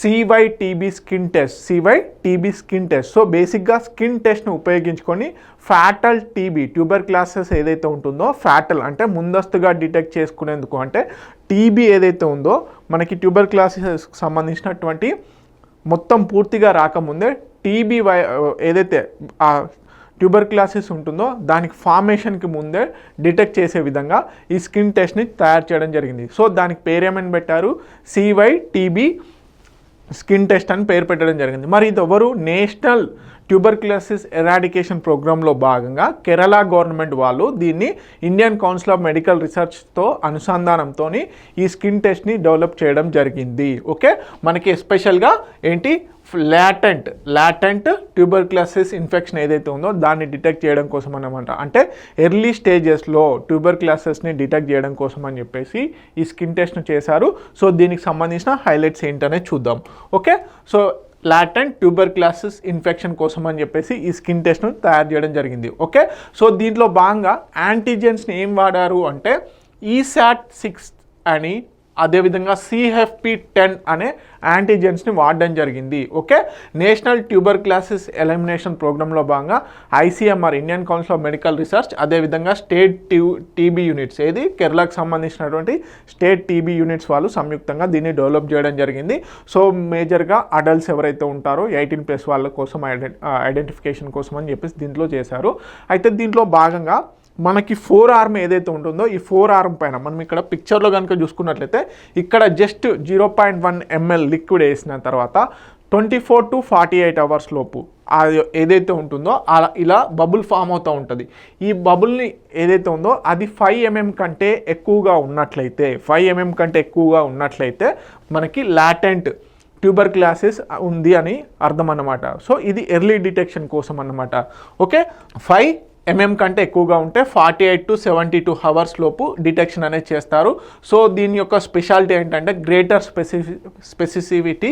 CYTB skin test. So బేసిక్గా skin టెస్ట్ను ఉపయోగించుకొని fatal TB ట్యూబర్క్లాసిస్ ఏదైతే ఉంటుందో, ఫ్యాటల్ అంటే ముందస్తుగా డిటెక్ట్ చేసుకునేందుకు, అంటే టీబీ ఏదైతే ఉందో మనకి ట్యూబర్క్లాసిస్కి సంబంధించినటువంటి మొత్తం పూర్తిగా రాకముందే టీబీ ఏదైతే ట్యూబర్క్లాసిస్ ఉంటుందో దానికి ఫార్మేషన్కి ముందే డిటెక్ట్ చేసే విధంగా ఈ స్కిన్ టెస్ట్ని తయారు చేయడం జరిగింది. సో దానికి పేరేమని పెట్టారు, CYTB స్కిన్ టెస్ట్ అని పేరు పెట్టడం జరిగింది. మరి ఇది ఎవరు, నేషనల్ ట్యూబర్క్యులోసిస్ ఎరాడికేషన్ ప్రోగ్రాంలో భాగంగా కేరళ గవర్నమెంట్ వాళ్ళు దీన్ని ఇండియన్ కౌన్సిల్ ఆఫ్ మెడికల్ రీసెర్చ్తో అనుసంధానంతో ఈ స్కిన్ టెస్ట్ని డెవలప్ చేయడం జరిగింది. ఓకే, మనకి ఎస్పెషల్గా ఏంటి, లాటెంట్ ట్యూబర్క్యులోసిస్ ఇన్ఫెక్షన్ ఏదైతే ఉందో దాన్ని డిటెక్ట్ చేయడం కోసం అన్నమాట. అంటే ఎర్లీ స్టేజెస్లో ట్యూబర్క్యులోసిస్ని డిటెక్ట్ చేయడం కోసం అని చెప్పేసి ఈ స్కిన్ టెస్ట్ను చేశారు. సో దీనికి సంబంధించిన హైలైట్స్ ఏంటనే చూద్దాం. Okay, so latent tuberculosis infection కోసం అని చెప్పేసి ఈ స్కిన్ టెస్ట్ను తయారు చేయడం జరిగింది. ఓకే, సో దీంట్లో భాగంగా యాంటీజెన్స్ని ఏం వాడారు అంటే ESAT6 అని, అదేవిధంగా CFP10 అనే యాంటీజెన్స్ని వాడడం జరిగింది. ఓకే, నేషనల్ ట్యూబర్క్యులోసిస్ ఎలిమినేషన్ ప్రోగ్రాంలో భాగంగా ICMR Indian council of medical research, అదేవిధంగా స్టేట్ టీబీ యూనిట్స్, ఏది కేరళకు సంబంధించినటువంటి స్టేట్ టీబీ యూనిట్స్ వాళ్ళు సంయుక్తంగా దీన్ని డెవలప్ చేయడం జరిగింది. సో మేజర్గా అడల్ట్స్ ఎవరైతే ఉంటారో 18+ వాళ్ళ కోసం ఐడెంటిఫికేషన్ కోసం అని చెప్పేసి దీంట్లో చేశారు. అయితే దీంట్లో భాగంగా మనకి 4 ఆర్మ్ ఏదైతే ఉంటుందో ఈ 4 ఆర్మ్ పైన మనం ఇక్కడ పిక్చర్లో కనుక చూసుకున్నట్లయితే ఇక్కడ జస్ట్ 0.1 ml లిక్విడ్ వేసిన తర్వాత 24 to 48 అవర్స్ లోపు ఏదైతే ఉంటుందో ఇలా బబుల్ ఫామ్ అవుతూ ఉంటుంది. ఈ బబుల్ని ఏదైతే ఉందో అది 5 mm కంటే ఎక్కువగా ఉన్నట్లయితే మనకి లాటెంట్ ట్యూబర్క్యులోసిస్ ఉంది అని అర్థం అన్నమాట. సో ఇది ఎర్లీ డిటెక్షన్ కోసం అన్నమాట. ఓకే, 5 mm కంటే ఎక్కువగా ఉంటే 48 to 72 అవర్స్ లోపు డిటెక్షన్ అనేది చేస్తారు. సో దీని యొక్క స్పెషాలిటీ ఏంటంటే గ్రేటర్ స్పెసిసివిటీ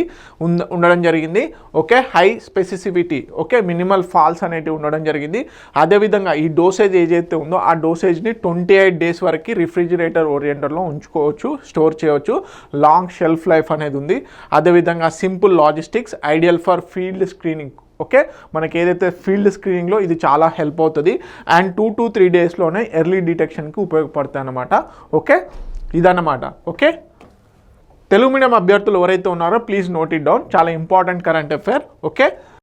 ఉండడం జరిగింది. Okay, high specificity, okay, minimal false అనేటివి ఉండడం జరిగింది. అదేవిధంగా ఈ డోసేజ్ ఏదైతే ఉందో ఆ డోసేజ్ని 28 days వరకు రిఫ్రిజిరేటర్ ఓరియంటర్లో ఉంచుకోవచ్చు, స్టోర్ చేయవచ్చు. లాంగ్ షెల్ఫ్ లైఫ్ అనేది ఉంది. అదేవిధంగా simple logistics, ideal for field screening. Okay, మనకి ఏదైతే ఫీల్డ్ స్క్రీనింగ్లో ఇది చాలా హెల్ప్ అవుతుంది. అండ్ 2 to 3 daysలోనే ఎర్లీ డిటెక్షన్కి ఉపయోగపడతాయి అన్నమాట. ఓకే, ఇదన్నమాట. ఓకే, తెలుగు మీడియం అభ్యర్థులు ఎవరైతే ఉన్నారో ప్లీజ్ నోట్ ఇట్ డౌన్, చాలా ఇంపార్టెంట్ కరెంట్ అఫైర్. ఓకే.